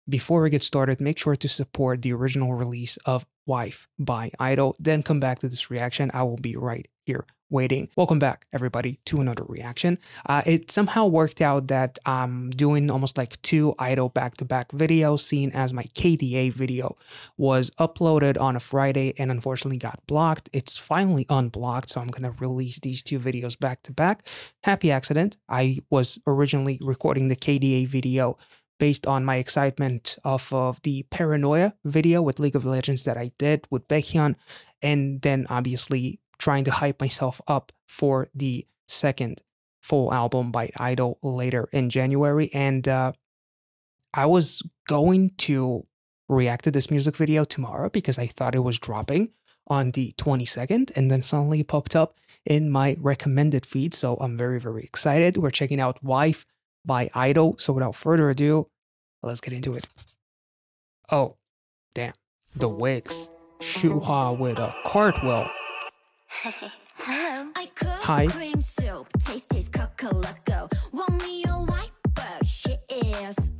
before we get started, make sure to support the original release of Wife by Idol, then come back to this reaction. I will be right here waiting. Welcome back, everybody, to another reaction. It somehow worked out that I'm doing almost like 2 Idol back-to-back videos, seeing as my KDA video was uploaded on a Friday and unfortunately got blocked. It's finally unblocked, so I'm gonna release these 2 videos back-to-back. Happy accident. I was originally recording the KDA video based on my excitement of the Paranoia video with League of Legends that I did with Baekhyun, and then obviously trying to hype myself up for the second full album by Idol later in January. And I was going to react to this music video tomorrow because I thought it was dropping on the 22nd, and then suddenly it popped up in my recommended feed. So I'm very, very excited. We're checking out Wife by Idol. So without further ado, let's get into it. Oh, damn. The wigs. Shuha with a cartwheel. Hello. Hi. Cream soup, taste is coco. Want me your white bird? She is.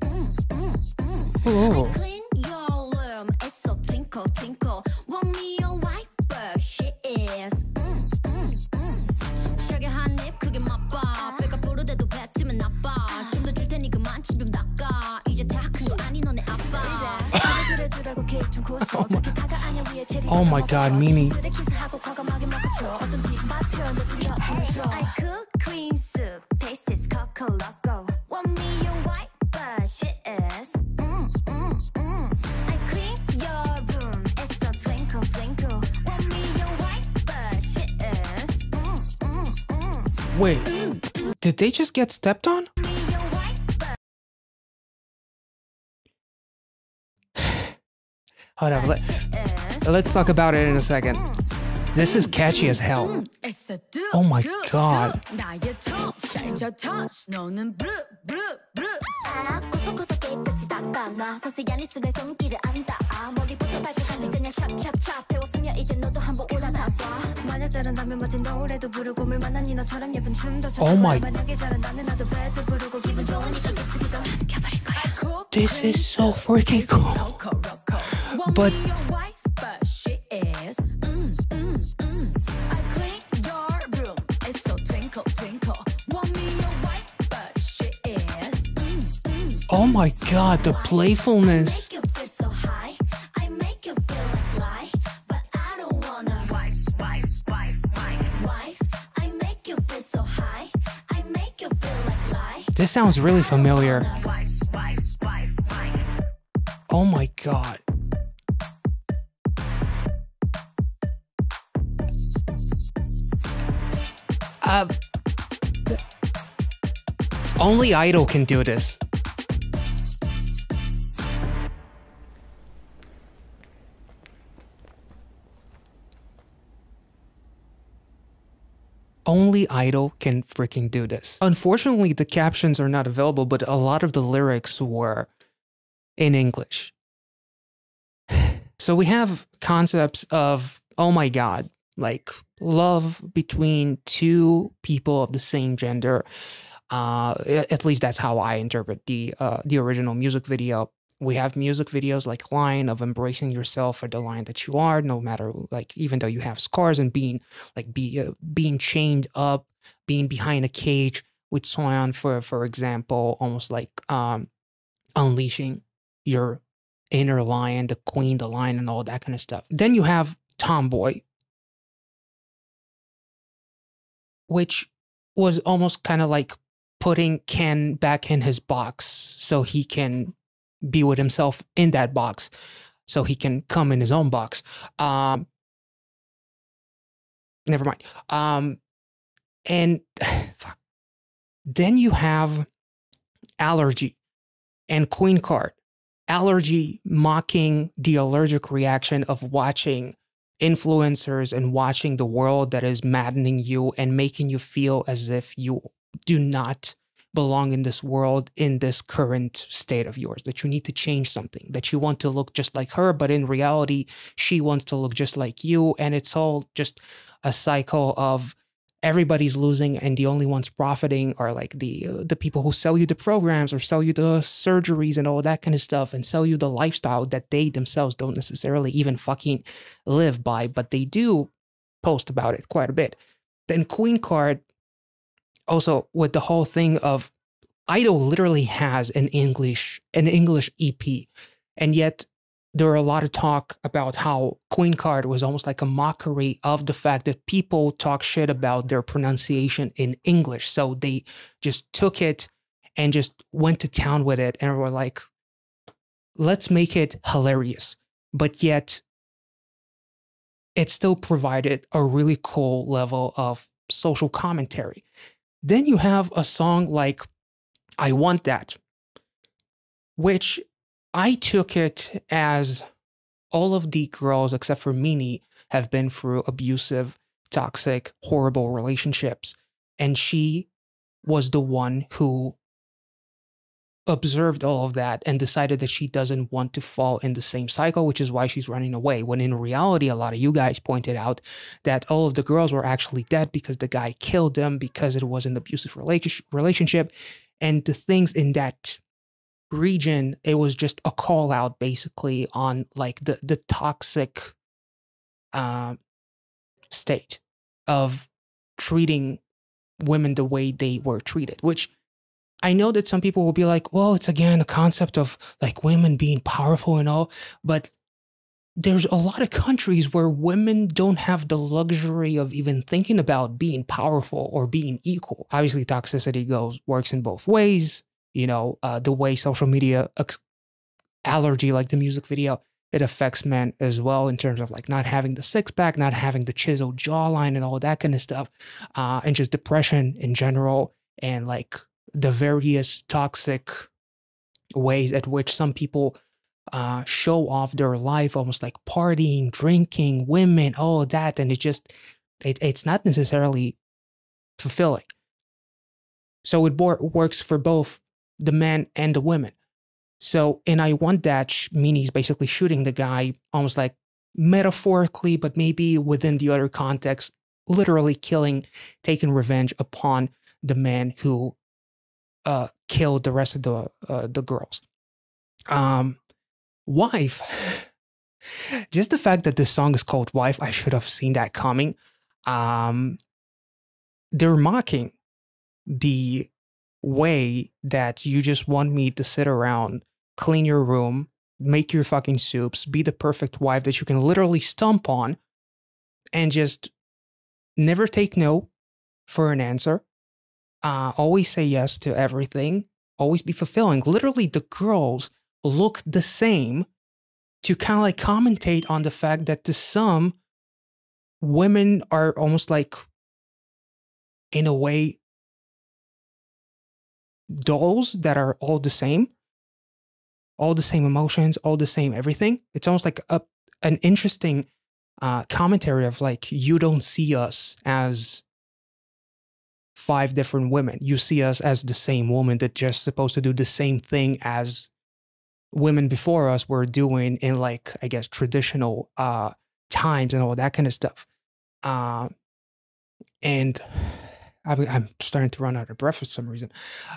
Oh. I clean your room, it's so twinkle twinkle. Want me your white bird? She is. 샤게 한입 크게 맛봐. 배가 부르대도 뱉으면 나빠. 좀 더 줄 테니 그만 침 좀 닦아. 이제 다 큰 거 아니 너네 아빠. Oh my god, Mimi. I cook cream soup, taste is coco loco. Want me your white bird? She is. I clean your room, it's so twinkle twinkle. Want me your white bird? She is. Wait, did they just get stepped on? Hold up, let's talk about it in a second. This is catchy as hell. Oh my god. Oh my. This is so freaking cool. But oh my god, the playfulness. This sounds really familiar. Oh my god. Only Idol can do this. Only Idol can freaking do this. Unfortunately, the captions are not available, but a lot of the lyrics were in English. So we have concepts of, oh my god, like love between 2 people of the same gender. At least that's how I interpret the original music video. We have music videos like Line of embracing yourself for the line that you are, no matter, like, even though you have scars, and being like being chained up, being behind a cage with Soyeon, for example, almost like unleashing your inner lion, the queen, the lion, and all that kind of stuff. Then you have Tomboy, which was almost kind of like putting Ken back in his box so he can be with himself in that box, so he can come in his own box. Never mind. And fuck. Then you have Allergy and Queen Card. Allergy mocking the allergic reaction of watching influencers and watching the world that is maddening you and making you feel as if you do not belong in this world, in this current state of yours, that you need to change something, that you want to look just like her, but in reality, she wants to look just like you. And it's all just a cycle of everybody's losing, and the only ones profiting are like the people who sell you the programs or sell you the surgeries and all that kind of stuff and sell you the lifestyle that they themselves don't necessarily even fucking live by, but they do post about it quite a bit. Then Queen card, also with the whole thing of Idol literally has an English EP, and yet there are a lot of talk about how Queen card was almost like a mockery of the fact that people talk shit about their pronunciation in English. So they just took it and just went to town with it and were like, let's make it hilarious. But yet it still provided a really cool level of social commentary. Then you have a song like I Want That, which I took it as all of the girls except for Mini have been through abusive, toxic, horrible relationships. And she was the one who observed all of that and decided that she doesn't want to fall in the same cycle, which is why she's running away. When in reality, a lot of you guys pointed out that all of the girls were actually dead because the guy killed them because it was an abusive relationship. And the things in that region, it was just a call out basically on like the toxic state of treating women the way they were treated, which I know that some people will be like, well, it's again a concept of like women being powerful and all, but there's a lot of countries where women don't have the luxury of even thinking about being powerful or being equal. Obviously, toxicity works in both ways. You know, the way social media allergy, like the music video, it affects men as well in terms of like not having the six pack, not having the chiseled jawline and all that kind of stuff, and just depression in general, and like the various toxic ways at which some people show off their life, almost like partying, drinking, women, all that, and it's not necessarily fulfilling. So it works for both the men and the women. So in I Want That, Mini's basically shooting the guy almost like metaphorically, but maybe within the other context, literally taking revenge upon the man who killed the rest of the girls. Wife, just the fact that this song is called Wife, I should have seen that coming. They're mocking the way that you just want me to sit around, clean your room, make your fucking soups, be the perfect wife that you can literally stomp on, and just never take no for an answer. Always say yes to everything. Always be fulfilling. Literally, the girls look the same to kind of like commentate on the fact that to some, women are almost like, in a way, dolls that are all the same emotions, all the same everything. It's almost like an interesting commentary of like, you don't see us as 5 different women. You see us as the same woman that just supposed to do the same thing as women before us were doing in like, I guess, traditional times and all that kind of stuff. And I'm starting to run out of breath for some reason.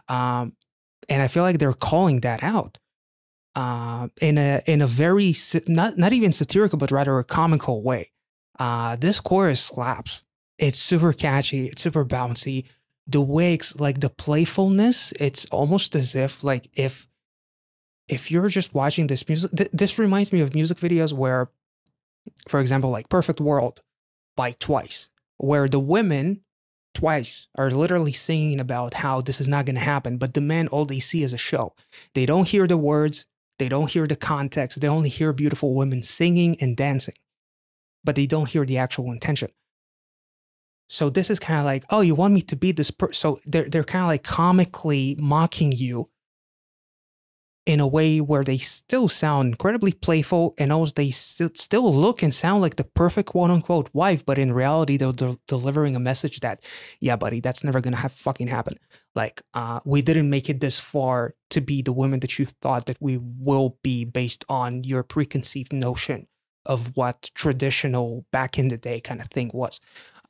And I feel like they're calling that out in a very, not even satirical, but rather a comical way. This chorus slaps. It's super catchy. It's super bouncy. The way it's like the playfulness, it's almost as if like if you're just watching this music, this reminds me of music videos where, for example, like Perfect World by Twice, where the women Twice are literally singing about how this is not going to happen, but the men, all they see is a show. They don't hear the words. They don't hear the context. They only hear beautiful women singing and dancing, but they don't hear the actual intention. So this is kind of like, oh, you want me to be this person? So they're kind of like comically mocking you in a way where they still sound incredibly playful, and also they still look and sound like the perfect quote-unquote wife, but in reality, they're delivering a message that, yeah, buddy, that's never gonna fucking happen. Like, we didn't make it this far to be the women that you thought that we will be based on your preconceived notion of what traditional back in the day kind of thing was.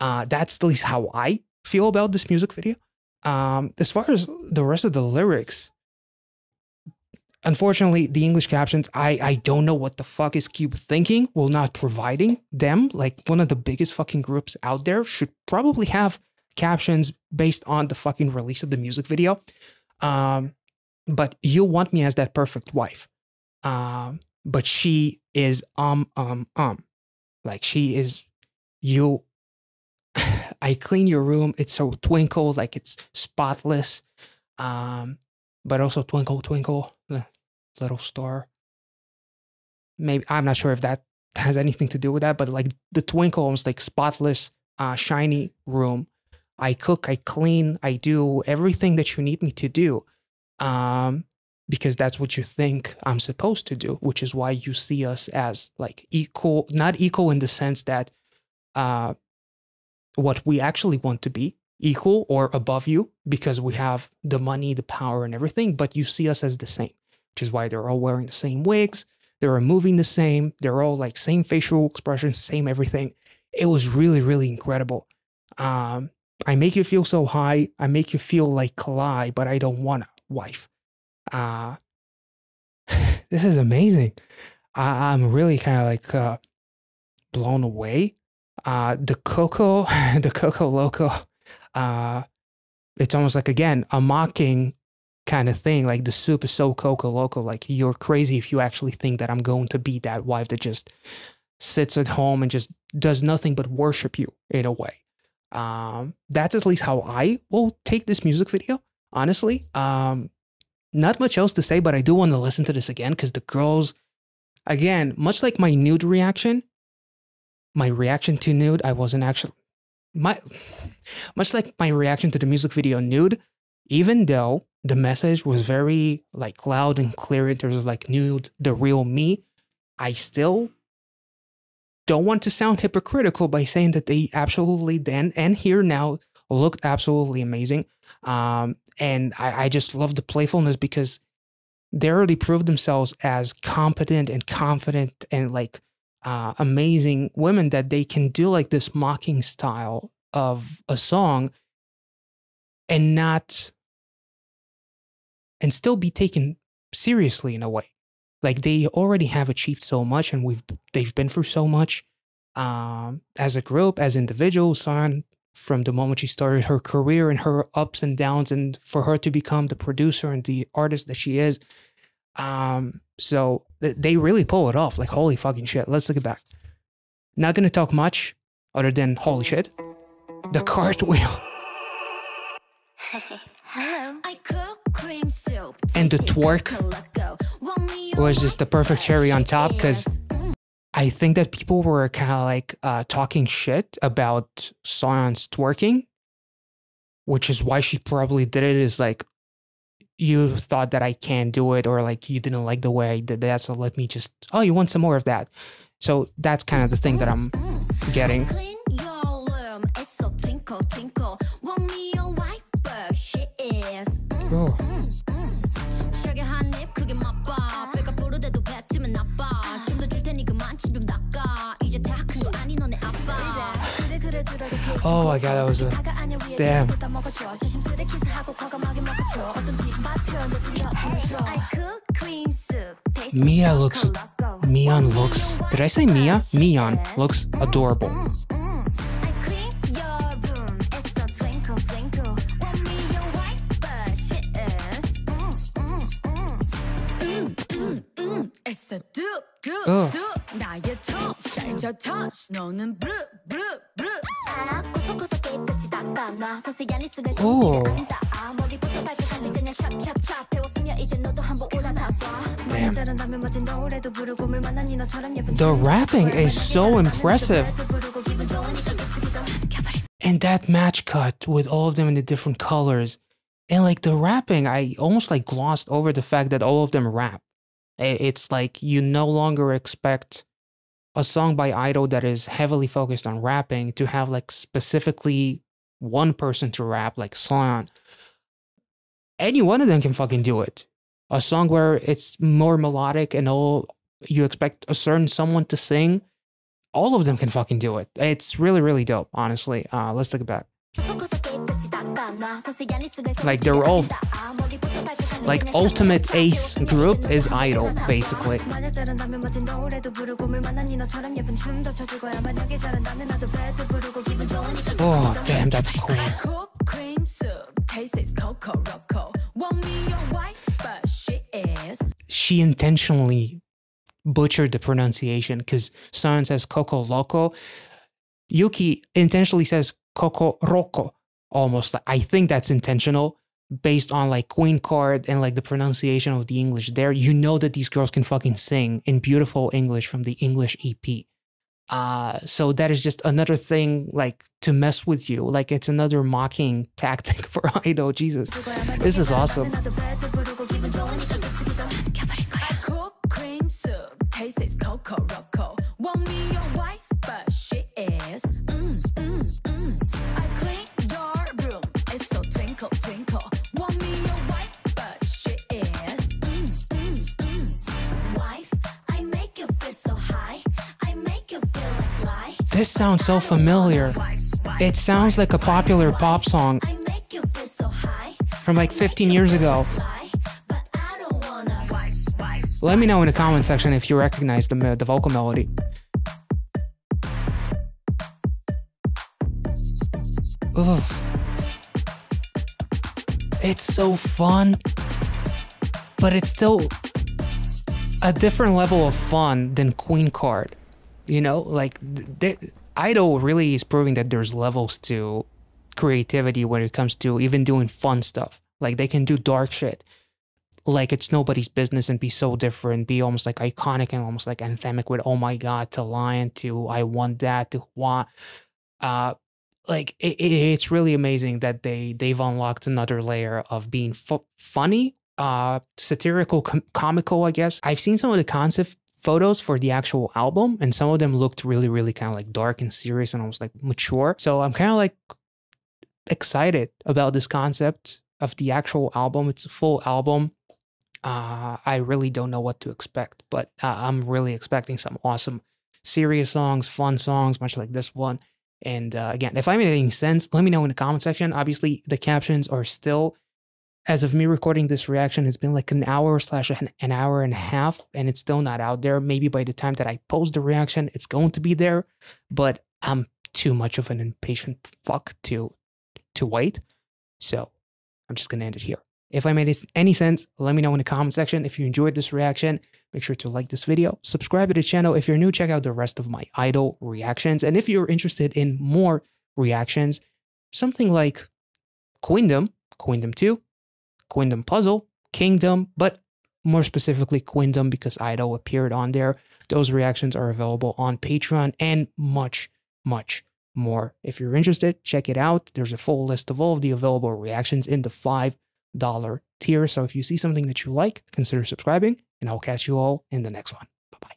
That's at least how I feel about this music video. As far as the rest of the lyrics, unfortunately, the English captions, I don't know what the fuck is Cube thinking while not providing them. Like, one of the biggest fucking groups out there should probably have captions based on the fucking release of the music video. But You Want Me as That Perfect Wife. But she is like, she is you. I clean your room, it's so twinkle, like it's spotless. But also twinkle twinkle, little star. Maybe, I'm not sure if that has anything to do with that, but like the twinkle, almost like spotless, shiny room. I cook, I clean, I do everything that you need me to do. Because that's what you think I'm supposed to do, which is why you see us as like equal, not equal in the sense that what we actually want to be, equal or above you, because we have the money, the power, and everything, but you see us as the same, which is why they're all wearing the same wigs, they're moving the same, they're all like same facial expressions, same everything. It was really, really incredible. I make you feel so high, I make you feel like Kalai, but I don't want a wife. This is amazing. I'm really kind of like blown away. The Coco, the Coco Loco, it's almost like, again, a mocking kind of thing. Like, the soup is so Coco Loco. Like, you're crazy if you actually think that I'm going to be that wife that just sits at home and just does nothing but worship you in a way. That's at least how I will take this music video, honestly. Not much else to say, but I do want to listen to this again because the girls, again, much like my nude reaction, my reaction to nude, I wasn't actually, much like my reaction to the music video Nude, even though the message was very like loud and clear in terms of like nude, the real me, I still don't want to sound hypocritical by saying that they absolutely then and here now looked absolutely amazing. And I just love the playfulness because they already proved themselves as competent and confident and like amazing women that they can do like this mocking style of a song and still be taken seriously in a way. Like, they already have achieved so much and they've been through so much as a group, as individuals, on from the moment she started her career and her ups and downs, and for her to become the producer and the artist that she is. So they really pull it off. Like, holy fucking shit. Let's look it back. Not gonna talk much other than holy shit. The cartwheel. And the twerk was just the perfect cherry on top, because I think that people were kind of like talking shit about Soyeon's twerking, which is why she probably did it, is like, you thought that I can't do it, or like you didn't like the way I did that, so let me just, oh, you want some more of that. So that's kind of the thing that I'm getting. Oh. Oh my god, that was a damn. Miyeon looks, did I say Mia? Miyeon looks adorable. Oh. Damn. The rapping is so impressive. And that match cut with all of them in the different colors. And like the rapping, I almost like glossed over the fact that all of them rap. It's like you no longer expect a song by Idol that is heavily focused on rapping to have like specifically one person to rap, like Soyeon. Any one of them can fucking do it. A song where it's more melodic and all you expect a certain someone to sing, all of them can fucking do it. It's really, really dope, honestly. Let's look it back. Like, they're all, like, ultimate ace group is Idol, basically. Oh, damn, that's cool. She intentionally butchered the pronunciation because Sun says Coco Loco. Yuki intentionally says Coco Roco, almost. I think that's intentional based on like Queen Card and like the pronunciation of the English there. You know that these girls can fucking sing in beautiful English from the English EP. So that is just another thing like to mess with you. Like, it's another mocking tactic for Idol. Jesus, this is awesome. This sounds so familiar. It sounds like a popular pop song from like 15 years ago. Let me know in the comment section if you recognize the vocal melody. Ugh. It's so fun, but it's still a different level of fun than Queen Card. You know, like, Idol really is proving that there's levels to creativity when it comes to even doing fun stuff. Like, they can do dark shit like it's nobody's business and be so different, be almost like iconic and almost like anthemic with "Oh my God" to "Lion" to "I Want That" to "Want." Like, it's really amazing that they've unlocked another layer of being funny, satirical, comical, I guess. I've seen some of the concept photos for the actual album, and some of them looked really, really kind of like dark and serious and almost like mature. So I'm kind of like excited about this concept of the actual album. It's a full album. I really don't know what to expect, but I'm really expecting some awesome, serious songs, fun songs, much like this one. And again, if I made any sense, let me know in the comment section. Obviously, the captions are still, as of me recording this reaction, it's been like an hour / an hour and a half, and it's still not out there. Maybe by the time that I post the reaction, it's going to be there, but I'm too much of an impatient fuck to wait. So I'm just going to end it here. If I made any sense, let me know in the comment section. If you enjoyed this reaction, make sure to like this video, subscribe to the channel. If you're new, check out the rest of my Idol reactions. And if you're interested in more reactions, something like Queendom, Queendom 2, Queendom Puzzle, Kingdom, but more specifically Queendom because Idol appeared on there. Those reactions are available on Patreon and much, much more. If you're interested, check it out. There's a full list of all of the available reactions in the $5 tier. So if you see something that you like, consider subscribing, and I'll catch you all in the next one. Bye-bye.